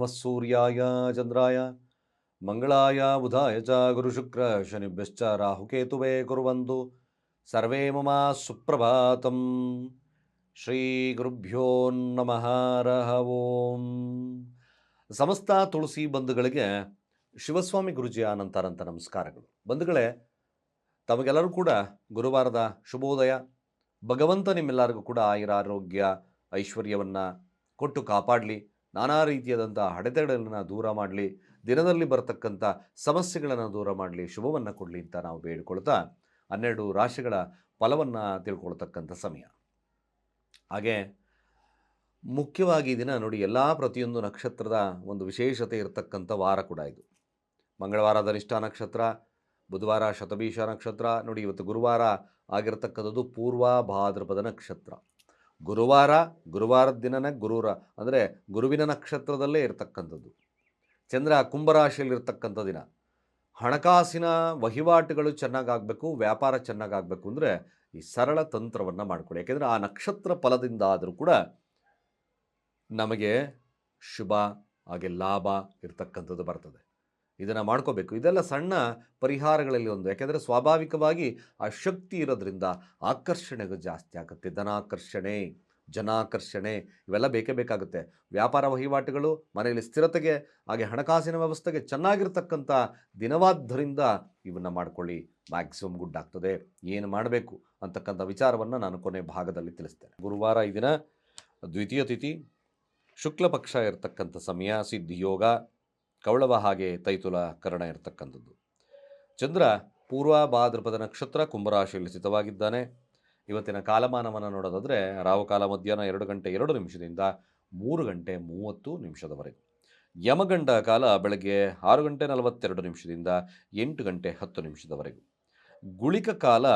ನಮಃ ಸೂರ್ಯಾಯ ಚಂದ್ರಾಯ ಮಂಗಳಾಯ ಬುಧಾಯ ಚ ಗುರುಶುಕ್ರ ಶನಿಭ್ಯಶ್ಚ ರಾಹುಕೇತುವೇ ಕುರ್ವಂತು ಸರ್ವೇ ಮಮ ಸುಪ್ರಭಾತಂ. ಶ್ರೀ ಗುರುಭ್ಯೋ ನಮಃ ಹರಃ ಓಂ. ಸಮಸ್ತ ತುಳಸಿ ಬಂಧುಗಳಿಗೆ ಶಿವಸ್ವಾಮಿ ಗುರುಜಿಯ ಅನಂತಾನಂತ ನಮಸ್ಕಾರಗಳು. ಬಂಧುಗಳೇ, ತಮಗೆಲ್ಲರೂ ಕೂಡ ಗುರುವಾರದ ಶುಭೋದಯ. ಭಗವಂತ ನಿಮ್ಮೆಲ್ಲರಿಗೂ ಕೂಡ ಆಯುರಾರೋಗ್ಯ ಐಶ್ವರ್ಯವನ್ನು ಕೊಟ್ಟು ಕಾಪಾಡಲಿ, ನಾನಾ ರೀತಿಯಾದಂಥ ಅಡೆತಡೆಗಳನ್ನು ದೂರ ಮಾಡಲಿ, ದಿನದಲ್ಲಿ ಬರತಕ್ಕಂಥ ಸಮಸ್ಯೆಗಳನ್ನು ದೂರ ಮಾಡಲಿ, ಶುಭವನ್ನು ಕೊಡಲಿ ಅಂತ ನಾವು ಬೇಡಿಕೊಳ್ತಾ 12 ರಾಶಿಗಳ ಫಲವನ್ನು ತಿಳ್ಕೊಳ್ತಕ್ಕಂಥ ಸಮಯ. ಹಾಗೆ ಮುಖ್ಯವಾಗಿ ದಿನ ನೋಡಿ, ಪ್ರತಿಯೊಂದು ನಕ್ಷತ್ರದ ಒಂದು ವಿಶೇಷತೆ ಇರತಕ್ಕಂಥ ವಾರ ಕೂಡ ಇದು. ಮಂಗಳವಾರ ಧನಿಷ್ಠ ನಕ್ಷತ್ರ, ಬುಧವಾರ ಶತಭೀಷ ನಕ್ಷತ್ರ. ನೋಡಿ, ಇವತ್ತು ಗುರುವಾರ ಆಗಿರತಕ್ಕಂಥದ್ದು ಪೂರ್ವ ಭಾದ್ರಪದ ನಕ್ಷತ್ರ. ಗುರುವಾರದ ದಿನನೇ ಅಂದರೆ ಗುರುವಿನ ನಕ್ಷತ್ರದಲ್ಲೇ ಇರತಕ್ಕಂಥದ್ದು. ಚಂದ್ರ ಕುಂಭರಾಶಿಯಲ್ಲಿರ್ತಕ್ಕಂಥ ದಿನ. ಹಣಕಾಸಿನ ವಹಿವಾಟುಗಳು ಚೆನ್ನಾಗಾಗಬೇಕು, ವ್ಯಾಪಾರ ಚೆನ್ನಾಗಾಗಬೇಕು ಅಂದರೆ ಈ ಸರಳ ತಂತ್ರವನ್ನು ಮಾಡಿಕೊಳ್ಳಿ. ಯಾಕೆಂದರೆ ಆ ನಕ್ಷತ್ರ ಫಲದಿಂದ ಆದರೂ ಕೂಡ ನಮಗೆ ಶುಭ ಹಾಗೆ ಲಾಭ ಇರ್ತಕ್ಕಂಥದ್ದು ಬರ್ತದೆ. ಇದನ್ನು ಮಾಡ್ಕೋಬೇಕು. ಇದೆಲ್ಲ ಸಣ್ಣ ಪರಿಹಾರಗಳಲ್ಲಿ ಒಂದು. ಯಾಕೆಂದರೆ ಸ್ವಾಭಾವಿಕವಾಗಿ ಆ ಶಕ್ತಿ ಇರೋದ್ರಿಂದ ಆಕರ್ಷಣೆಗೂ ಜಾಸ್ತಿ ಆಗುತ್ತೆ. ಧನಾಕರ್ಷಣೆ, ಜನಾಕರ್ಷಣೆ ಇವೆಲ್ಲ ಬೇಕೇ ಬೇಕಾಗುತ್ತೆ. ವ್ಯಾಪಾರ ವಹಿವಾಟುಗಳು, ಮನೆಯಲ್ಲಿ ಸ್ಥಿರತೆಗೆ ಹಾಗೆ ಹಣಕಾಸಿನ ವ್ಯವಸ್ಥೆಗೆ ಚೆನ್ನಾಗಿರ್ತಕ್ಕಂಥ ದಿನವಾದ್ದರಿಂದ ಇವನ್ನು ಮಾಡ್ಕೊಳ್ಳಿ, ಮ್ಯಾಕ್ಸಿಮಮ್ ಗುಡ್ ಆಗ್ತದೆ. ಏನು ಮಾಡಬೇಕು ಅಂತಕ್ಕಂಥ ವಿಚಾರವನ್ನು ನಾನು ಕೊನೆ ಭಾಗದಲ್ಲಿ ತಿಳಿಸ್ತೇನೆ. ಗುರುವಾರ ಈ ದಿನ ದ್ವಿತೀಯ ತಿಥಿ, ಶುಕ್ಲ ಪಕ್ಷ ಇರತಕ್ಕಂಥ ಸಮಯ, ಸಿದ್ಧಿಯೋಗ, ಕವಳವ ಹಾಗೆ ತೈತುಲ ಕರಣ ಇರತಕ್ಕಂಥದ್ದು. ಚಂದ್ರ ಪೂರ್ವ ಭಾದ್ರಪದ ನಕ್ಷತ್ರ ಕುಂಭರಾಶಿಯಲ್ಲಿ ಸ್ಥಿತವಾಗಿದ್ದಾನೆ. ಇವತ್ತಿನ ಕಾಲಮಾನವನ್ನು ನೋಡೋದಾದರೆ ರಾಹುಕಾಲ ಮಧ್ಯಾಹ್ನ 2 ಗಂಟೆ 2 ನಿಮಿಷದಿಂದ 3 ಗಂಟೆ 30 ನಿಮಿಷದವರೆಗೂ. ಯಮಗಂಡ ಕಾಲ ಬೆಳಗ್ಗೆ 6 ಗಂಟೆ 42 ನಿಮಿಷದಿಂದ 8 ಗಂಟೆ 10 ನಿಮಿಷದವರೆಗೂ. ಗುಳಿಕ ಕಾಲ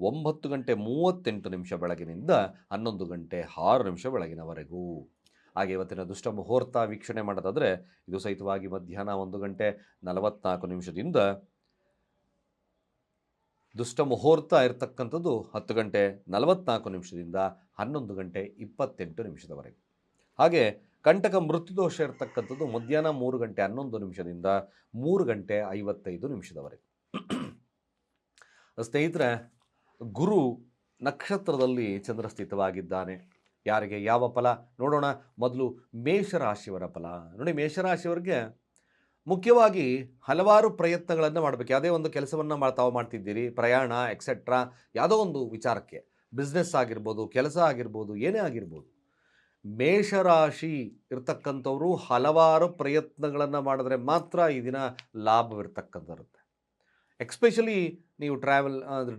9 ಗಂಟೆ 38 ನಿಮಿಷ ಬೆಳಗಿನಿಂದ 11 ಗಂಟೆ 6 ನಿಮಿಷ ಬೆಳಗಿನವರೆಗೂ. ಹಾಗೆ ಇವತ್ತಿನ ದುಷ್ಟ ಮುಹೂರ್ತ ವೀಕ್ಷಣೆ ಮಾಡೋದಾದರೆ ಇದು ಸಹಿತವಾಗಿ ಮಧ್ಯಾಹ್ನ 1 ಗಂಟೆ 44 ನಿಮಿಷದಿಂದ ದುಷ್ಟ ಮುಹೂರ್ತ ಇರತಕ್ಕಂಥದ್ದು 10 ಗಂಟೆ 44 ನಿಮಿಷದಿಂದ 11 ಗಂಟೆ 28 ನಿಮಿಷದವರೆಗೆ. ಹಾಗೆ ಕಂಟಕ ಮೃತ್ಯುದೋಷ ಇರತಕ್ಕಂಥದ್ದು ಮಧ್ಯಾಹ್ನ 3 ಗಂಟೆ 11 ನಿಮಿಷದಿಂದ 3 ಗಂಟೆ 55 ನಿಮಿಷದವರೆಗೆ. ಸ್ನೇಹಿತರೆ, ಗುರು ನಕ್ಷತ್ರದಲ್ಲಿ ಚಂದ್ರ ಸ್ಥಿತವಾಗಿದ್ದಾನೆ. ಯಾರಿಗೆ ಯಾವ ಫಲ ನೋಡೋಣ. ಮೊದಲು ಮೇಷರಾಶಿಯವರ ಫಲ ನೋಡಿ. ಮೇಷರಾಶಿಯವರಿಗೆ ಮುಖ್ಯವಾಗಿ ಹಲವಾರು ಪ್ರಯತ್ನಗಳನ್ನು ಮಾಡಬೇಕು. ಯಾವುದೇ ಒಂದು ಕೆಲಸವನ್ನು ತಾವು ಮಾಡ್ತಿದ್ದೀರಿ, ಪ್ರಯಾಣ ಎಕ್ಸೆಟ್ರಾ, ಯಾವುದೋ ಒಂದು ವಿಚಾರಕ್ಕೆ, ಬಿಸ್ನೆಸ್ ಆಗಿರ್ಬೋದು, ಕೆಲಸ ಆಗಿರ್ಬೋದು, ಏನೇ ಆಗಿರ್ಬೋದು, ಮೇಷರಾಶಿ ಇರ್ತಕ್ಕಂಥವರು ಹಲವಾರು ಪ್ರಯತ್ನಗಳನ್ನು ಮಾಡಿದ್ರೆ ಮಾತ್ರ ಈ ದಿನ ಲಾಭವಿರ್ತಕ್ಕಂಥರುತ್ತೆ. ಎಕ್ಸ್ಪೆಷಲಿ ನೀವು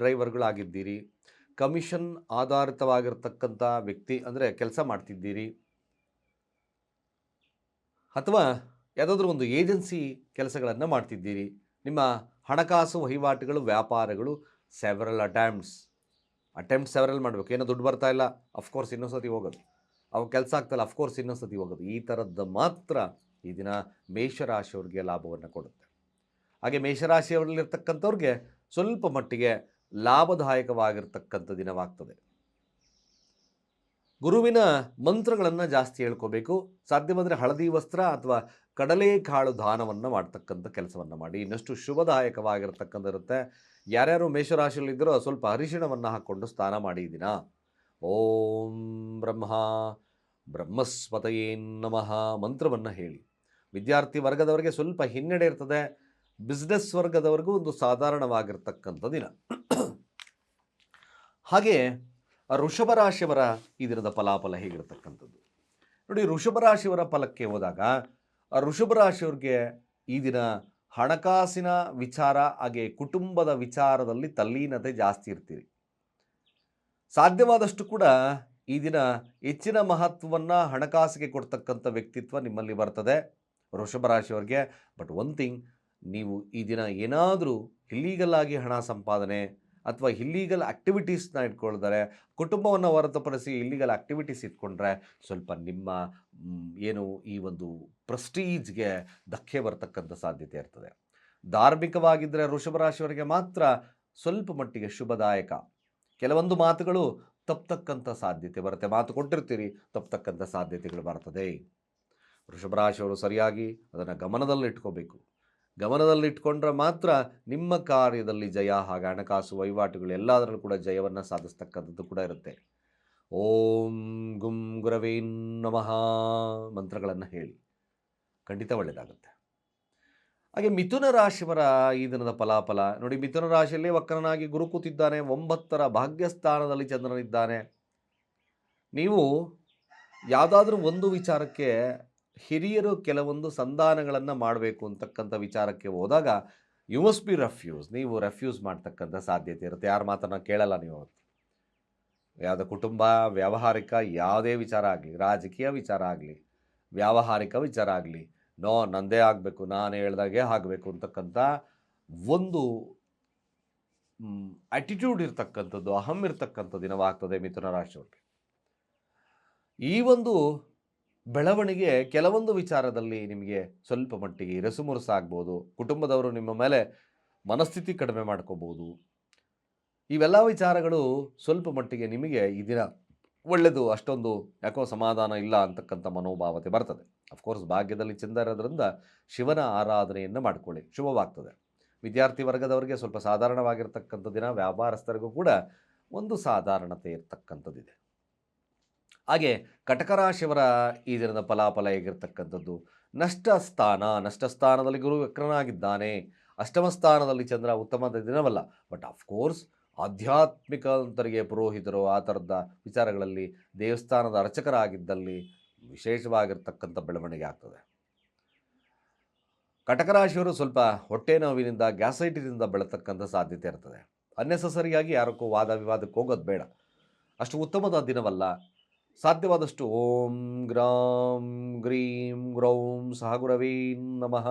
ಡ್ರೈವರ್ಗಳಾಗಿದ್ದೀರಿ, ಕಮಿಷನ್ ಆಧಾರಿತವಾಗಿರ್ತಕ್ಕಂಥ ವ್ಯಕ್ತಿ ಅಂದರೆ ಕೆಲಸ ಮಾಡ್ತಿದ್ದೀರಿ, ಅಥವಾ ಯಾವುದಾದ್ರೂ ಒಂದು ಏಜೆನ್ಸಿ ಕೆಲಸಗಳನ್ನು ಮಾಡ್ತಿದ್ದೀರಿ, ನಿಮ್ಮ ಹಣಕಾಸು ವಹಿವಾಟುಗಳು, ವ್ಯಾಪಾರಗಳು ಸೆವರಲ್ ಅಟೆಂಪ್ಟ್ ಸೆವರಲ್ ಮಾಡಬೇಕು. ಏನೋ ದುಡ್ಡು ಬರ್ತಾ ಇಲ್ಲ, ಅಫ್ಕೋರ್ಸ್ ಇನ್ನೊಂದು ಸತಿ ಹೋಗೋದು. ಅವು ಕೆಲಸ ಆಗ್ತಾಯಿಲ್ಲ, ಅಫ್ಕೋರ್ಸ್ ಇನ್ನೊಂದು ಸತಿ ಹೋಗೋದು. ಈ ಥರದ್ದು ಮಾತ್ರ ಈ ದಿನ ಮೇಷರಾಶಿಯವ್ರಿಗೆ ಲಾಭವನ್ನು ಕೊಡುತ್ತೆ. ಹಾಗೆ ಮೇಷರಾಶಿಯವರಲ್ಲಿರ್ತಕ್ಕಂಥವ್ರಿಗೆ ಸ್ವಲ್ಪ ಮಟ್ಟಿಗೆ ಲಾಭದಾಯಕವಾಗಿರ್ತಕ್ಕಂಥ ದಿನವಾಗ್ತದೆ. ಗುರುವಿನ ಮಂತ್ರಗಳನ್ನು ಜಾಸ್ತಿ ಹೇಳ್ಕೋಬೇಕು. ಸಾಧ್ಯವಾದರೆ ಹಳದಿ ವಸ್ತ್ರ ಅಥವಾ ಕಡಲೆಕಾಳು ದಾನವನ್ನು ಮಾಡ್ತಕ್ಕಂಥ ಕೆಲಸವನ್ನು ಮಾಡಿ, ಇನ್ನಷ್ಟು ಶುಭದಾಯಕವಾಗಿರ್ತಕ್ಕಂಥ ಇರುತ್ತೆ. ಯಾರ್ಯಾರು ಮೇಷರಾಶಿಯಲ್ಲಿದ್ದರೋ ಸ್ವಲ್ಪ ಅರಿಶಿಣವನ್ನು ಹಾಕ್ಕೊಂಡು ಸ್ನಾನ ಮಾಡಿ ದಿನ. ಓಂ ಬ್ರಹ್ಮಸ್ಪತಯೇ ನಮಃ ಮಂತ್ರವನ್ನು ಹೇಳಿ. ವಿದ್ಯಾರ್ಥಿ ವರ್ಗದವರಿಗೆ ಸ್ವಲ್ಪ ಹಿನ್ನಡೆ ಇರ್ತದೆ. ಬಿಸ್ನೆಸ್ ವರ್ಗದವರೆಗೂ ಒಂದು ಸಾಧಾರಣವಾಗಿರ್ತಕ್ಕಂಥ ದಿನ. ಹಾಗೆ ವೃಷಭ ರಾಶಿಯವರ ಈ ದಿನದ ಫಲಾಫಲ ಹೇಗಿರ್ತಕ್ಕಂಥದ್ದು ನೋಡಿ. ವೃಷಭ ರಾಶಿಯವರ ಫಲಕ್ಕೆ ಹೋದಾಗ ವೃಷಭ ರಾಶಿಯವ್ರಿಗೆ ಈ ದಿನ ಹಣಕಾಸಿನ ವಿಚಾರ ಹಾಗೆ ಕುಟುಂಬದ ವಿಚಾರದಲ್ಲಿ ತಲ್ಲೀನತೆ ಜಾಸ್ತಿ ಇರ್ತೀರಿ. ಸಾಧ್ಯವಾದಷ್ಟು ಕೂಡ ಈ ದಿನ ಹೆಚ್ಚಿನ ಮಹತ್ವವನ್ನು ಹಣಕಾಸಿಗೆ ಕೊಡ್ತಕ್ಕಂಥ ವ್ಯಕ್ತಿತ್ವ ನಿಮ್ಮಲ್ಲಿ ಬರ್ತದೆ ವೃಷಭ ರಾಶಿಯವರಿಗೆ. ಬಟ್ ಒನ್ ಥಿಂಗ್, ನೀವು ಈ ದಿನ ಏನಾದರೂ ಇಲ್ಲೀಗಲ್ ಆಗಿ ಹಣ ಸಂಪಾದನೆ ಅಥವಾ ಇಲ್ಲೀಗಲ್ ಆ್ಯಕ್ಟಿವಿಟೀಸ್ನ ಇಟ್ಕೊಳ್ತಾರೆ, ಕುಟುಂಬವನ್ನು ಹೊರತುಪಡಿಸಿ ಇಲ್ಲೀಗಲ್ ಆ್ಯಕ್ಟಿವಿಟೀಸ್ ಇಟ್ಕೊಂಡ್ರೆ ಸ್ವಲ್ಪ ನಿಮ್ಮ ಏನು ಈ ಒಂದು ಪ್ರೆಸ್ಟೀಜ್ಗೆ ಧಕ್ಕೆ ಬರ್ತಕ್ಕಂಥ ಸಾಧ್ಯತೆ ಇರ್ತದೆ. ಧಾರ್ಮಿಕವಾಗಿದ್ದರೆ ವೃಷಭ ರಾಶಿಯವರಿಗೆ ಮಾತ್ರ ಸ್ವಲ್ಪ ಮಟ್ಟಿಗೆ ಶುಭದಾಯಕ. ಕೆಲವೊಂದು ಮಾತುಗಳು ತಪ್ಪತಕ್ಕಂಥ ಸಾಧ್ಯತೆ ಬರುತ್ತೆ. ಮಾತು ಕೊಟ್ಟಿರ್ತೀರಿ, ತಪ್ಪತಕ್ಕಂಥ ಸಾಧ್ಯತೆಗಳು ಬರ್ತದೆ. ವೃಷಭ ರಾಶಿಯವರು ಸರಿಯಾಗಿ ಅದನ್ನು ಗಮನದಲ್ಲಿಟ್ಕೋಬೇಕು. ಗಮನದಲ್ಲಿಟ್ಕೊಂಡ್ರೆ ಮಾತ್ರ ನಿಮ್ಮ ಕಾರ್ಯದಲ್ಲಿ ಜಯ, ಹಾಗೆ ಹಣಕಾಸು ವಹಿವಾಟುಗಳು ಎಲ್ಲದರಲ್ಲೂ ಕೂಡ ಜಯವನ್ನು ಸಾಧಿಸ್ತಕ್ಕಂಥದ್ದು ಕೂಡ ಇರುತ್ತೆ. ಓಂ ಗುಂ ಗುರವೇ ನಮಃ ಮಂತ್ರಗಳನ್ನು ಹೇಳಿ, ಖಂಡಿತ ಒಳ್ಳೆಯದಾಗುತ್ತೆ. ಹಾಗೆ ಮಿಥುನ ರಾಶಿಯವರ ಈ ದಿನದ ಫಲಾಫಲ ನೋಡಿ. ಮಿಥುನ ರಾಶಿಯಲ್ಲಿ ವಕ್ರನಾಗಿ ಗುರು ಕೂತಿದ್ದಾನೆ, 9ರ ಭಾಗ್ಯಸ್ಥಾನದಲ್ಲಿ ಚಂದ್ರನಿದ್ದಾನೆ. ನೀವು ಯಾವುದಾದ್ರೂ ಒಂದು ವಿಚಾರಕ್ಕೆ ಹಿರಿಯರು ಕೆಲವೊಂದು ಸಂಧಾನಗಳನ್ನು ಮಾಡಬೇಕು ಅಂತಕ್ಕಂಥ ವಿಚಾರಕ್ಕೆ ಹೋದಾಗ ಯು ಮಸ್ಟ್ ಬಿ ರೆಫ್ಯೂಸ್. ನೀವು ರೆಫ್ಯೂಸ್ ಮಾಡ್ತಕ್ಕಂಥ ಸಾಧ್ಯತೆ ಇರುತ್ತೆ. ಯಾರ ಮಾತನ್ನು ಕೇಳಲ್ಲ ನೀವು. ಅವತ್ತು ಯಾವುದೇ ಕುಟುಂಬ, ವ್ಯಾವಹಾರಿಕ ಯಾವುದೇ ವಿಚಾರ ಆಗಲಿ, ರಾಜಕೀಯ ವಿಚಾರ ಆಗಲಿ, ವ್ಯಾವಹಾರಿಕ ವಿಚಾರ ಆಗಲಿ, ನೋ ನಂದೇ ಆಗಬೇಕು, ನಾನು ಹೇಳ್ದಾಗೆ ಆಗಬೇಕು ಅಂತಕ್ಕಂಥ ಒಂದು ಆಟಿಟ್ಯೂಡ್ ಇರ್ತಕ್ಕಂಥದ್ದು, ಅಹಂ ಇರ್ತಕ್ಕಂಥ ದಿನವಾಗ್ತದೆ ಮಿಥುನ ರಾಶಿಯವರಿಗೆ. ಈ ಒಂದು ಬೆಳವಣಿಗೆ ಕೆಲವೊಂದು ವಿಚಾರದಲ್ಲಿ ನಿಮಗೆ ಸ್ವಲ್ಪ ಮಟ್ಟಿಗೆ ಇರಸುಮುರಸಾಗ್ಬೋದು. ಕುಟುಂಬದವರು ನಿಮ್ಮ ಮೇಲೆ ಮನಸ್ಥಿತಿ ಕಡಿಮೆ ಮಾಡ್ಕೋಬೋದು. ಇವೆಲ್ಲ ವಿಚಾರಗಳು ಸ್ವಲ್ಪ ಮಟ್ಟಿಗೆ ನಿಮಗೆ ಈ ದಿನ ಒಳ್ಳೆಯದು, ಅಷ್ಟೊಂದು ಯಾಕೋ ಸಮಾಧಾನ ಇಲ್ಲ ಅಂತಕ್ಕಂಥ ಮನೋಭಾವತೆ ಬರ್ತದೆ. ಅಫ್ಕೋರ್ಸ್ ಭಾಗ್ಯದಲ್ಲಿ ಚಂದ್ರ ಇರೋದ್ರಿಂದ ಶಿವನ ಆರಾಧನೆಯನ್ನು ಮಾಡಿಕೊಳ್ಳಿ, ಶುಭವಾಗ್ತದೆ. ವಿದ್ಯಾರ್ಥಿ ವರ್ಗದವರಿಗೆ ಸ್ವಲ್ಪ ಸಾಧಾರಣವಾಗಿರ್ತಕ್ಕಂಥ ದಿನ, ವ್ಯಾಪಾರಸ್ಥರಿಗೂ ಕೂಡ ಒಂದು ಸಾಧಾರಣತೆ ಇರ್ತಕ್ಕಂಥದ್ದಿದೆ. ಹಾಗೆ ಕಟಕ ರಾಶಿಯವರ ಈ ದಿನದ ಫಲಾಫಲ ಹೇಗಿರ್ತಕ್ಕಂಥದ್ದು, ನಷ್ಟ ಸ್ಥಾನದಲ್ಲಿ ಗುರು ವಕ್ರನಾಗಿದ್ದಾನೆ, ಅಷ್ಟಮ ಸ್ಥಾನದಲ್ಲಿ ಚಂದ್ರ, ಉತ್ತಮದ ದಿನವಲ್ಲ. ಬಟ್ ಅಫ್ಕೋರ್ಸ್ ಆಧ್ಯಾತ್ಮಿಕಂತರಿಗೆ, ಪುರೋಹಿತರು, ಆ ಥರದ ವಿಚಾರಗಳಲ್ಲಿ, ದೇವಸ್ಥಾನದ ಅರ್ಚಕರಾಗಿದ್ದಲ್ಲಿ ವಿಶೇಷವಾಗಿರ್ತಕ್ಕಂಥ ಬೆಳವಣಿಗೆ ಆಗ್ತದೆ. ಕಟಕ ರಾಶಿಯವರು ಸ್ವಲ್ಪ ಹೊಟ್ಟೆ ನೋವಿನಿಂದ, ಗ್ಯಾಸೈಟಿನಿಂದ ಬೆಳತಕ್ಕಂಥ ಸಾಧ್ಯತೆ ಇರ್ತದೆ. ಅನ್ನೆಸಸರಿಯಾಗಿ ಯಾರಕ್ಕೂ ವಾದ ವಿವಾದಕ್ಕೆ ಹೋಗೋದು ಬೇಡ. ಅಷ್ಟು ಉತ್ತಮದ ದಿನವಲ್ಲ. ಸಾಧ್ಯವಾದಷ್ಟು ಓಂ ಗ್ರಾಂ ಗ್ರೀಂ ಗ್ರೌಂ ಸಹ ಗುರವೇ ನಮಃ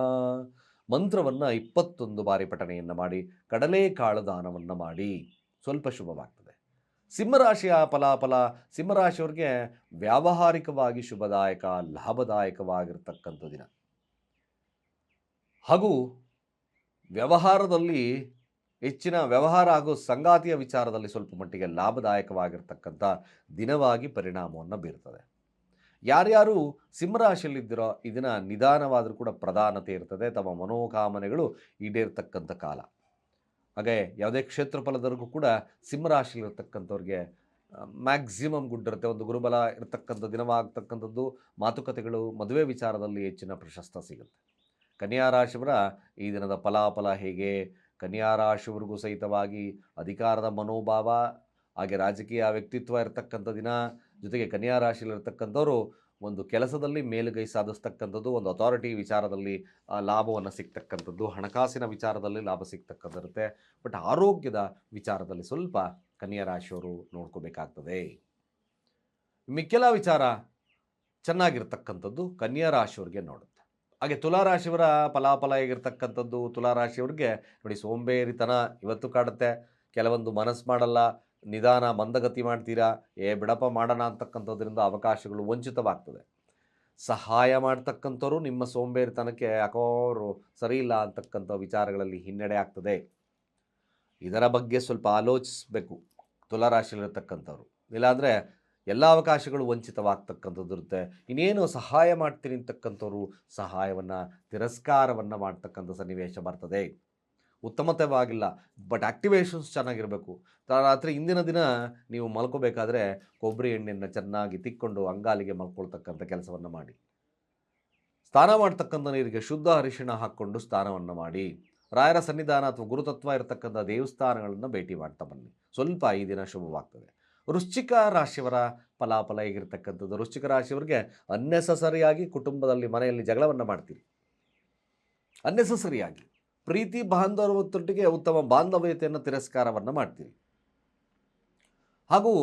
ಮಂತ್ರವನ್ನು 21 ಬಾರಿ ಪಠಣೆಯನ್ನು ಮಾಡಿ, ಕಡಲೆಕಾಳು ದಾನವನ್ನು ಮಾಡಿ, ಸ್ವಲ್ಪ ಶುಭವಾಗ್ತದೆ. ಸಿಂಹರಾಶಿಯ ಫಲಾಫಲ, ಸಿಂಹರಾಶಿಯವ್ರಿಗೆ ವ್ಯಾವಹಾರಿಕವಾಗಿ ಶುಭದಾಯಕ, ಲಾಭದಾಯಕವಾಗಿರ್ತಕ್ಕಂಥ ದಿನ. ಹಾಗೂ ವ್ಯವಹಾರದಲ್ಲಿ ಹೆಚ್ಚಿನ ವ್ಯವಹಾರ ಹಾಗೂ ಸಂಗಾತಿಯ ವಿಚಾರದಲ್ಲಿ ಸ್ವಲ್ಪ ಮಟ್ಟಿಗೆ ಲಾಭದಾಯಕವಾಗಿರ್ತಕ್ಕಂಥ ದಿನವಾಗಿ ಪರಿಣಾಮವನ್ನು ಬೀರ್ತದೆ. ಯಾರ್ಯಾರು ಸಿಂಹರಾಶಿಯಲ್ಲಿದ್ದರೋ ಈ ದಿನ ನಿಧಾನವಾದರೂ ಕೂಡ ಪ್ರಧಾನತೆ ಇರ್ತದೆ. ತಮ್ಮ ಮನೋಕಾಮನೆಗಳು ಈಡೇರ್ತಕ್ಕಂಥ ಕಾಲ. ಹಾಗೆ ಯಾವುದೇ ಕ್ಷೇತ್ರಫಲದವರೆಗೂ ಕೂಡ ಸಿಂಹರಾಶಿಯಲ್ಲಿರ್ತಕ್ಕಂಥವ್ರಿಗೆ ಮ್ಯಾಕ್ಸಿಮಮ್ ಗುಡ್ ಇರುತ್ತೆ. ಒಂದು ಗುರುಬಲ ಇರತಕ್ಕಂಥ ದಿನವಾಗ್ತಕ್ಕಂಥದ್ದು. ಮಾತುಕತೆಗಳು, ಮದುವೆ ವಿಚಾರದಲ್ಲಿ ಹೆಚ್ಚಿನ ಪ್ರಶಸ್ತಿ ಸಿಗುತ್ತೆ. ಕನ್ಯಾ ರಾಶಿಯವರ ಈ ದಿನದ ಫಲಾಫಲ ಹೇಗೆ? ಕನ್ಯಾ ರಾಶಿಯವರಿಗೂ ಸಹಿತವಾಗಿ ಅಧಿಕಾರದ ಮನೋಭಾವ, ಹಾಗೆ ರಾಜಕೀಯ ವ್ಯಕ್ತಿತ್ವ ಇರತಕ್ಕಂಥ ದಿನ. ಜೊತೆಗೆ ಕನ್ಯಾ ರಾಶಿಯಲ್ಲಿರ್ತಕ್ಕಂಥವ್ರು ಒಂದು ಕೆಲಸದಲ್ಲಿ ಮೇಲುಗೈ ಸಾಧಿಸ್ತಕ್ಕಂಥದ್ದು, ಒಂದು ಅಥಾರಿಟಿ ವಿಚಾರದಲ್ಲಿ ಲಾಭವನ್ನು ಸಿಗ್ತಕ್ಕಂಥದ್ದು, ಹಣಕಾಸಿನ ವಿಚಾರದಲ್ಲಿ ಲಾಭ ಸಿಗ್ತಕ್ಕಂಥಿರುತ್ತೆ. ಬಟ್ ಆರೋಗ್ಯದ ವಿಚಾರದಲ್ಲಿ ಸ್ವಲ್ಪ ಕನ್ಯಾ ರಾಶಿಯವರು ನೋಡ್ಕೋಬೇಕಾಗ್ತದೆ. ಮಿಕ್ಕೆಲ್ಲ ವಿಚಾರ ಚೆನ್ನಾಗಿರ್ತಕ್ಕಂಥದ್ದು ಕನ್ಯಾ ರಾಶಿಯವ್ರಿಗೆ ನೋಡುತ್ತೆ. ಹಾಗೆ ತುಲಾರಾಶಿಯವರ ಫಲಾಫಲ ಹೇಗಿರ್ತಕ್ಕಂಥದ್ದು, ತುಲಾರಾಶಿಯವ್ರಿಗೆ ನೋಡಿ, ಸೋಂಬೇರಿತನ ಇವತ್ತು ಕಾಡುತ್ತೆ. ಕೆಲವೊಂದು ಮನಸ್ಸು ಮಾಡಲ್ಲ, ನಿಧಾನ ಮಂದಗತಿ ಮಾಡ್ತೀರಾ, ಬಿಡಪ್ಪ ಮಾಡೋಣ ಅಂತಕ್ಕಂಥದ್ರಿಂದ ಅವಕಾಶಗಳು ವಂಚಿತವಾಗ್ತದೆ. ಸಹಾಯ ಮಾಡ್ತಕ್ಕಂಥವ್ರು ನಿಮ್ಮ ಸೋಂಬೇರಿತನಕ್ಕೆ ಯಾಕೋ ಅವರು ಸರಿ ಇಲ್ಲ ಅಂತಕ್ಕಂಥ ವಿಚಾರಗಳಲ್ಲಿ ಹಿನ್ನಡೆ ಆಗ್ತದೆ. ಇದರ ಬಗ್ಗೆ ಸ್ವಲ್ಪ ಆಲೋಚಿಸಬೇಕು ತುಲಾರಾಶಿಯಲ್ಲಿರ್ತಕ್ಕಂಥವ್ರು. ಇಲ್ಲಾಂದರೆ ಎಲ್ಲ ಅವಕಾಶಗಳು ವಂಚಿತವಾಗ್ತಕ್ಕಂಥದ್ದು ಇರುತ್ತೆ. ಇನ್ನೇನು ಸಹಾಯ ಮಾಡ್ತೀನಿ ಅಂತಕ್ಕಂಥವ್ರು ಸಹಾಯವನ್ನು, ತಿರಸ್ಕಾರವನ್ನು ಮಾಡ್ತಕ್ಕಂಥ ಸನ್ನಿವೇಶ ಬರ್ತದೆ. ಉತ್ತಮತೆವಾಗಿಲ್ಲ. ಬಟ್ ಆ್ಯಕ್ಟಿವೇಶನ್ಸ್ ಚೆನ್ನಾಗಿರಬೇಕು. ರಾತ್ರಿ ಹಿಂದಿನ ದಿನ ನೀವು ಮಲ್ಕೋಬೇಕಾದ್ರೆ ಕೊಬ್ಬರಿ ಎಣ್ಣೆಯನ್ನು ಚೆನ್ನಾಗಿ ತಿಕ್ಕೊಂಡು ಅಂಗಾಲಿಗೆ ಮಲ್ಕೊಳ್ತಕ್ಕಂಥ ಕೆಲಸವನ್ನು ಮಾಡಿ. ಸ್ನಾನ ಮಾಡ್ತಕ್ಕಂಥ ನೀರಿಗೆ ಶುದ್ಧ ಅರಿಶಿಣ ಹಾಕ್ಕೊಂಡು ಸ್ನಾನವನ್ನು ಮಾಡಿ. ರಾಯರ ಸನ್ನಿಧಾನ ಅಥವಾ ಗುರುತತ್ವ ಇರತಕ್ಕಂಥ ದೇವಸ್ಥಾನಗಳನ್ನು ಭೇಟಿ ಮಾಡ್ತಾ ಬನ್ನಿ. ಸ್ವಲ್ಪ ಈ ದಿನ ಶುಭವಾಗ್ತದೆ. ವೃಶ್ಚಿಕ ರಾಶಿಯವರ ಫಲಾಫಲ ಹೇಗಿರ್ತಕ್ಕಂಥದ್ದು, ವೃಶ್ಚಿಕ ರಾಶಿಯವರಿಗೆ ಅನ್ನೆಸಸರಿಯಾಗಿ ಕುಟುಂಬದಲ್ಲಿ, ಮನೆಯಲ್ಲಿ ಜಗಳವನ್ನು ಮಾಡ್ತೀರಿ. ಅನ್ನೆಸಸರಿಯಾಗಿ ಪ್ರೀತಿ ಬಾಂಧವ್ಯದೊಟ್ಟಿಗೆ ಉತ್ತಮ ಬಾಂಧವ್ಯತೆಯನ್ನು ತಿರಸ್ಕಾರವನ್ನು ಮಾಡ್ತೀರಿ. ಹಾಗೂ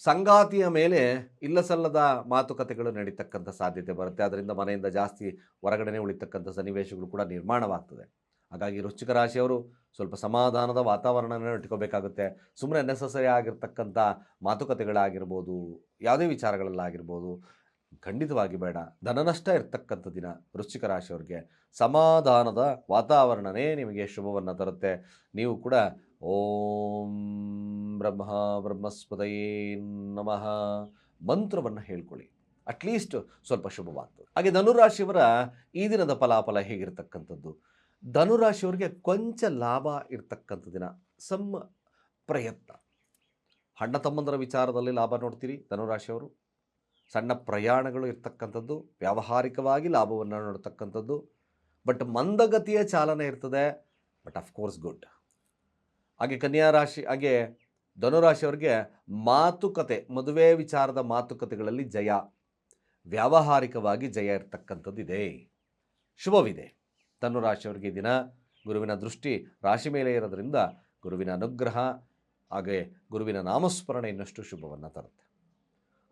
ಸಂಗಾತಿಯ ಮೇಲೆ ಇಲ್ಲಸಲ್ಲದ ಮಾತುಕತೆಗಳು ನಡೀತಕ್ಕಂಥ ಸಾಧ್ಯತೆ ಬರುತ್ತೆ. ಅದರಿಂದ ಮನೆಯಿಂದ ಜಾಸ್ತಿ ಹೊರಗಡೆ ಉಳಿತಕ್ಕಂಥ ಸನ್ನಿವೇಶಗಳು ಕೂಡ ನಿರ್ಮಾಣವಾಗ್ತದೆ. ಹಾಗಾಗಿ ವೃಶ್ಚಿಕ ರಾಶಿಯವರು ಸ್ವಲ್ಪ ಸಮಾಧಾನದ ವಾತಾವರಣನ ಇಟ್ಕೋಬೇಕಾಗುತ್ತೆ. ಸುಮ್ಮನೆ ನೆಸಸರಿ ಆಗಿರ್ತಕ್ಕಂಥ ಮಾತುಕತೆಗಳಾಗಿರ್ಬೋದು, ಯಾವುದೇ ವಿಚಾರಗಳಲ್ಲಾಗಿರ್ಬೋದು, ಖಂಡಿತವಾಗಿ ಬೇಡ. ಧನನಷ್ಟ ಇರ್ತಕ್ಕಂಥ ದಿನ ವೃಶ್ಚಿಕ ರಾಶಿಯವ್ರಿಗೆ. ಸಮಾಧಾನದ ವಾತಾವರಣನೇ ನಿಮಗೆ ಶುಭವನ್ನು ತರುತ್ತೆ. ನೀವು ಕೂಡ ಓಂ ಬ್ರಹ್ಮ ಬ್ರಹ್ಮಸ್ಪದಯೇ ನಮಃ ಮಂತ್ರವನ್ನು ಹೇಳ್ಕೊಳ್ಳಿ. ಅಟ್ಲೀಸ್ಟ್ ಸ್ವಲ್ಪ ಶುಭವಾಗ್ತದೆ. ಹಾಗೆ ಧನುರಾಶಿಯವರ ಈ ದಿನದ ಫಲಾಫಲ ಹೇಗಿರ್ತಕ್ಕಂಥದ್ದು? ಧನುರಾಶಿಯವರಿಗೆ ಕೊಂಚ ಲಾಭ ಇರ್ತಕ್ಕಂಥ ದಿನ. ಸಮ್ ಪ್ರಯತ್ನ, ಅಣ್ಣ ತಮ್ಮಂದರ ವಿಚಾರದಲ್ಲಿ ಲಾಭ ನೋಡ್ತೀರಿ ಧನುರಾಶಿಯವರು. ಸಣ್ಣ ಪ್ರಯಾಣಗಳು ಇರ್ತಕ್ಕಂಥದ್ದು, ವ್ಯಾವಹಾರಿಕವಾಗಿ ಲಾಭವನ್ನು ನೋಡ್ತಕ್ಕಂಥದ್ದು. ಬಟ್ ಮಂದಗತಿಯ ಚಾಲನೆ ಇರ್ತದೆ, ಬಟ್ ಅಫ್ಕೋರ್ಸ್ ಗುಡ್. ಹಾಗೆ ಧನುರಾಶಿಯವರಿಗೆ ಮಾತುಕತೆ, ಮದುವೆ ವಿಚಾರದ ಮಾತುಕತೆಗಳಲ್ಲಿ ಜಯ, ವ್ಯಾವಹಾರಿಕವಾಗಿ ಜಯ ಇರ್ತಕ್ಕಂಥದ್ದು ಇದೆ, ಶುಭವಿದೆ. ಧನುರಾಶಿಯವರಿಗೆ ದಿನ ಗುರುವಿನ ದೃಷ್ಟಿ ರಾಶಿ ಮೇಲೆ ಇರೋದ್ರಿಂದ ಗುರುವಿನ ಅನುಗ್ರಹ ಹಾಗೆ ಗುರುವಿನ ನಾಮಸ್ಮರಣೆ ಇನ್ನಷ್ಟು ಶುಭವನ್ನು ತರುತ್ತೆ.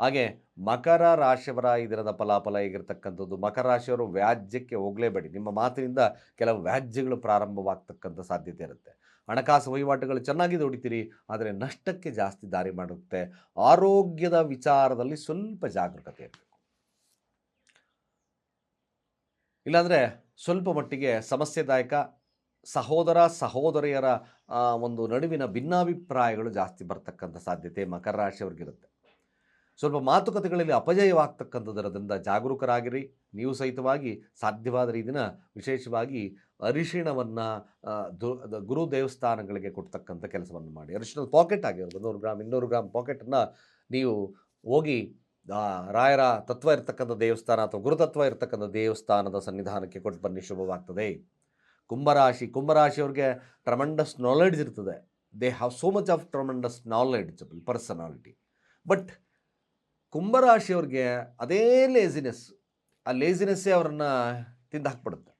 ಹಾಗೆ ಮಕರ ರಾಶಿಯವರ ಈ ದಿನದ ಫಲಾಫಲ ಹೇಗಿರ್ತಕ್ಕಂಥದ್ದು? ಮಕರ ರಾಶಿಯವರು ವ್ಯಾಜ್ಯಕ್ಕೆ ಹೋಗಲೇಬೇಡಿ. ನಿಮ್ಮ ಮಾತಿನಿಂದ ಕೆಲವು ವ್ಯಾಜ್ಯಗಳು ಪ್ರಾರಂಭವಾಗ್ತಕ್ಕಂಥ ಸಾಧ್ಯತೆ ಇರುತ್ತೆ. ಹಣಕಾಸು ವಹಿವಾಟುಗಳು ಚೆನ್ನಾಗಿ ದುಡಿತೀರಿ, ಆದರೆ ನಷ್ಟಕ್ಕೆ ಜಾಸ್ತಿ ದಾರಿ ಮಾಡುತ್ತೆ. ಆರೋಗ್ಯದ ವಿಚಾರದಲ್ಲಿ ಸ್ವಲ್ಪ ಜಾಗರೂಕತೆ ಇರಬೇಕು. ಇಲ್ಲಾಂದರೆ ಸ್ವಲ್ಪ ಮಟ್ಟಿಗೆ ಸಮಸ್ಯೆದಾಯಕ, ಸಹೋದರ ಸಹೋದರಿಯರ ಒಂದು ನಡುವಿನ ಭಿನ್ನಾಭಿಪ್ರಾಯಗಳು ಜಾಸ್ತಿ ಬರ್ತಕ್ಕಂಥ ಸಾಧ್ಯತೆ ಮಕರ ರಾಶಿಯವ್ರಿಗಿರುತ್ತೆ. ಸ್ವಲ್ಪ ಮಾತುಕತೆಗಳಲ್ಲಿ ಅಪಜಯವಾಗ್ತಕ್ಕಂಥದ್ರಿಂದ ಜಾಗರೂಕರಾಗಿರಿ. ನೀವು ಸಹಿತವಾಗಿ ಸಾಧ್ಯವಾದರೆ ಈ ದಿನ ವಿಶೇಷವಾಗಿ ಅರಿಶಿಣವನ್ನು ಗುರು ದೇವಸ್ಥಾನಗಳಿಗೆ ಕೊಡ್ತಕ್ಕಂಥ ಕೆಲಸವನ್ನು ಮಾಡಿ. ಅರಿಶಿಣದ ಪಾಕೆಟ್ ಆಗಿರೋದು 100 ಗ್ರಾಮ್ 200 ಗ್ರಾಮ್ ಪಾಕೆಟನ್ನು ನೀವು ಹೋಗಿ ರಾಯರ ತತ್ವ ಇರ್ತಕ್ಕಂಥ ದೇವಸ್ಥಾನ ಅಥವಾ ಗುರುತತ್ವ ಇರ್ತಕ್ಕಂಥ ದೇವಸ್ಥಾನದ ಸನ್ನಿಧಾನಕ್ಕೆ ಕೊಟ್ಟು ಬನ್ನಿ, ಶುಭವಾಗ್ತದೆ. ಕುಂಭರಾಶಿಯವ್ರಿಗೆ ಟ್ರಮೆಂಡಸ್ ನಾಲೆಡ್ಜ್ ಇರ್ತದೆ. They have so much of tremendous knowledgeable personality. But ಕುಂಭರಾಶಿಯವ್ರಿಗೆ ಅದೇ ಲೇಸಿನೆಸ್, ಆ ಲೇಸಿನೆಸ್ಸೇ ಅವರನ್ನು ತಿಂದು ಹಾಕ್ಬಿಡುತ್ತೆ.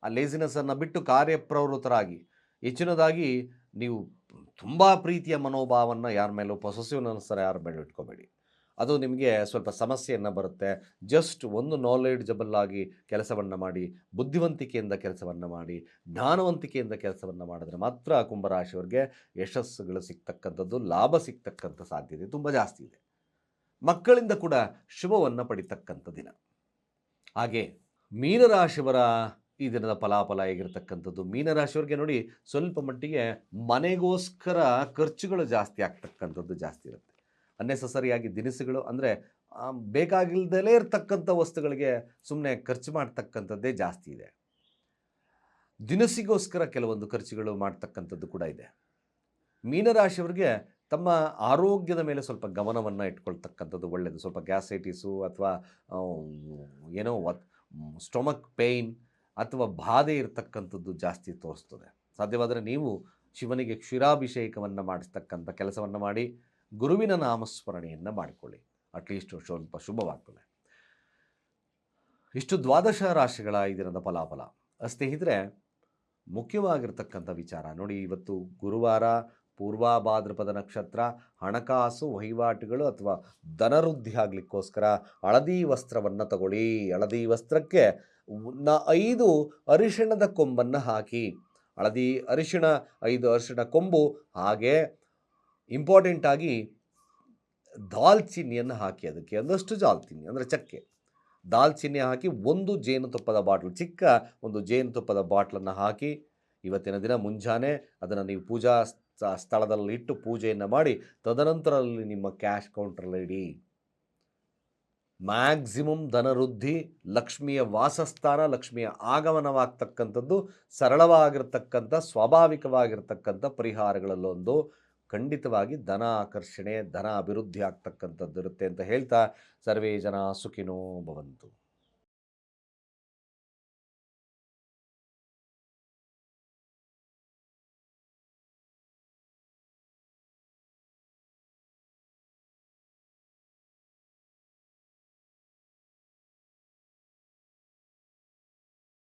ಆ ಲೇಸಿನೆಸ್ಸನ್ನು ಬಿಟ್ಟು ಕಾರ್ಯಪ್ರವೃತ್ತರಾಗಿ ಹೆಚ್ಚಿನದಾಗಿ ನೀವು ತುಂಬ ಪ್ರೀತಿಯ ಮನೋಭಾವವನ್ನು ಯಾರ ಮೇಲೂ ಪೊಸೆಸಿವ್ನೆಸ್ ಯಾರ ಮೇಲೂ ಇಟ್ಕೋಬೇಡಿ. ಅದು ನಿಮಗೆ ಸ್ವಲ್ಪ ಸಮಸ್ಯೆಯನ್ನು ಬರುತ್ತೆ. ಜಸ್ಟ್ ಒಂದು ನಾಲೆಡ್ಜಬಲ್ ಆಗಿ ಕೆಲಸವನ್ನು ಮಾಡಿ, ಬುದ್ಧಿವಂತಿಕೆಯಿಂದ ಕೆಲಸವನ್ನು ಮಾಡಿ, ಜ್ಞಾನವಂತಿಕೆಯಿಂದ ಕೆಲಸವನ್ನು ಮಾಡಿದ್ರೆ ಮಾತ್ರ ಕುಂಭರಾಶಿಯವ್ರಿಗೆ ಯಶಸ್ಸುಗಳು ಸಿಗ್ತಕ್ಕಂಥದ್ದು, ಲಾಭ ಸಿಗ್ತಕ್ಕಂಥ ಸಾಧ್ಯತೆ ತುಂಬ ಜಾಸ್ತಿ ಇದೆ. ಮಕ್ಕಳಿಂದ ಕೂಡ ಶುಭವನ್ನು ಪಡಿತಕ್ಕಂಥ ದಿನ. ಹಾಗೆ ಮೀನರಾಶಿಯವರ ಈ ದಿನದ ಫಲಾಫಲ ಹೇಗಿರ್ತಕ್ಕಂಥದ್ದು? ಮೀನರಾಶಿಯವ್ರಿಗೆ ನೋಡಿ, ಸ್ವಲ್ಪ ಮಟ್ಟಿಗೆ ಮನೆಗೋಸ್ಕರ ಖರ್ಚುಗಳು ಜಾಸ್ತಿ ಆಗ್ತಕ್ಕಂಥದ್ದು ಜಾಸ್ತಿ ಇರುತ್ತೆ. ಅನ್ನೆಸಸರಿಯಾಗಿ ದಿನಸುಗಳು ಅಂದರೆ ಬೇಕಾಗಿಲ್ಲದಲೇ ಇರ್ತಕ್ಕಂಥ ವಸ್ತುಗಳಿಗೆ ಸುಮ್ಮನೆ ಖರ್ಚು ಮಾಡ್ತಕ್ಕಂಥದ್ದೇ ಜಾಸ್ತಿ ಇದೆ. ದಿನಸಿಗೋಸ್ಕರ ಕೆಲವೊಂದು ಖರ್ಚುಗಳು ಮಾಡ್ತಕ್ಕಂಥದ್ದು ಕೂಡ ಇದೆ. ಮೀನರಾಶಿಯವರಿಗೆ ತಮ್ಮ ಆರೋಗ್ಯದ ಮೇಲೆ ಸ್ವಲ್ಪ ಗಮನವನ್ನು ಇಟ್ಕೊಳ್ತಕ್ಕಂಥದ್ದು ಒಳ್ಳೆಯದು. ಸ್ವಲ್ಪ ಗ್ಯಾಸ್ಟ್ರೈಟಿಸು ಅಥವಾ ಏನೋ ಸ್ಟೊಮಕ್ ಪೇಯ್ನ್ ಅಥವಾ ಬಾಧೆ ಇರತಕ್ಕಂಥದ್ದು ಜಾಸ್ತಿ ತೋರಿಸ್ತದೆ. ಸಾಧ್ಯವಾದರೆ ನೀವು ಶಿವನಿಗೆ ಕ್ಷೀರಾಭಿಷೇಕವನ್ನು ಮಾಡಿಸ್ತಕ್ಕಂಥ ಕೆಲಸವನ್ನು ಮಾಡಿ, ಗುರುವಿನ ನಾಮಸ್ಮರಣೆಯನ್ನು ಮಾಡಿಕೊಳ್ಳಿ. ಅಟ್ಲೀಸ್ಟ್ ಸ್ವಲ್ಪ ಶುಭವಾಗ್ತದೆ. ಇಷ್ಟು ದ್ವಾದಶ ರಾಶಿಗಳ ಈ ದಿನದ ಫಲಾಫಲ. ಸ್ನೇಹಿತರೆ, ಮುಖ್ಯವಾಗಿರ್ತಕ್ಕಂಥ ವಿಚಾರ ನೋಡಿ, ಇವತ್ತು ಗುರುವಾರ, ಪೂರ್ವ ಭಾದ್ರಪದ ನಕ್ಷತ್ರ, ಹಣಕಾಸು ವಹಿವಾಟುಗಳು ಅಥವಾ ಧನವೃದ್ಧಿ ಆಗಲಿಕ್ಕೋಸ್ಕರ ಹಳದಿ ವಸ್ತ್ರವನ್ನು ತಗೊಳ್ಳಿ. ಹಳದಿ ವಸ್ತ್ರಕ್ಕೆ 5 ಅರಿಶಿಣದ ಕೊಂಬನ್ನು ಹಾಕಿ. ಅರಿಶಿಣ 5 ಅರಿಶಿಣ ಕೊಂಬು, ಹಾಗೆ ಇಂಪಾರ್ಟೆಂಟ್ ಆಗಿ ದಾಲ್ಚಿನ್ನಿಯನ್ನು ಹಾಕಿ. ಅದಕ್ಕೆ ಒಂದಷ್ಟು ದಾಲ್ಚಿನ್ನಿ ಅಂದರೆ ಚಕ್ಕೆ, ದಾಲ್ಚಿನ್ನಿ ಹಾಕಿ, ಒಂದು ಜೇನುತುಪ್ಪದ ಬಾಟ್ಲು, ಚಿಕ್ಕ ಒಂದು ಜೇನುತುಪ್ಪದ ಬಾಟ್ಲನ್ನು ಹಾಕಿ ಇವತ್ತಿನ ದಿನ ಮುಂಜಾನೆ ಅದನ್ನು ನೀವು ಪೂಜಾ ಸ್ಥಳದಲ್ಲಿ ಇಟ್ಟು ಪೂಜೆಯನ್ನು ಮಾಡಿ, ತದನಂತರದಲ್ಲಿ ನಿಮ್ಮ ಕ್ಯಾಶ್ ಕೌಂಟ್ರಲ್ಲಿ ಇಡಿ. ಮ್ಯಾಕ್ಸಿಮಮ್ ಧನವೃದ್ಧಿ, ಲಕ್ಷ್ಮಿಯ ವಾಸಸ್ಥಾನ, ಲಕ್ಷ್ಮಿಯ ಆಗಮನವಾಗ್ತಕ್ಕಂಥದ್ದು ಸರಳವಾಗಿರ್ತಕ್ಕಂಥ ಸ್ವಾಭಾವಿಕವಾಗಿರ್ತಕ್ಕಂಥ ಪರಿಹಾರಗಳಲ್ಲೊಂದು. ಖಂಡಿತವಾಗಿ ಧನ ಆಕರ್ಷಣೆ, ಧನ ಅಭಿವೃದ್ಧಿ ಆಗ್ತಕ್ಕಂಥದ್ದು ಇರುತ್ತೆ ಅಂತ ಹೇಳ್ತಾ, ಸರ್ವೇ ಜನ ಸುಖಿನೋ ಭವಂತು.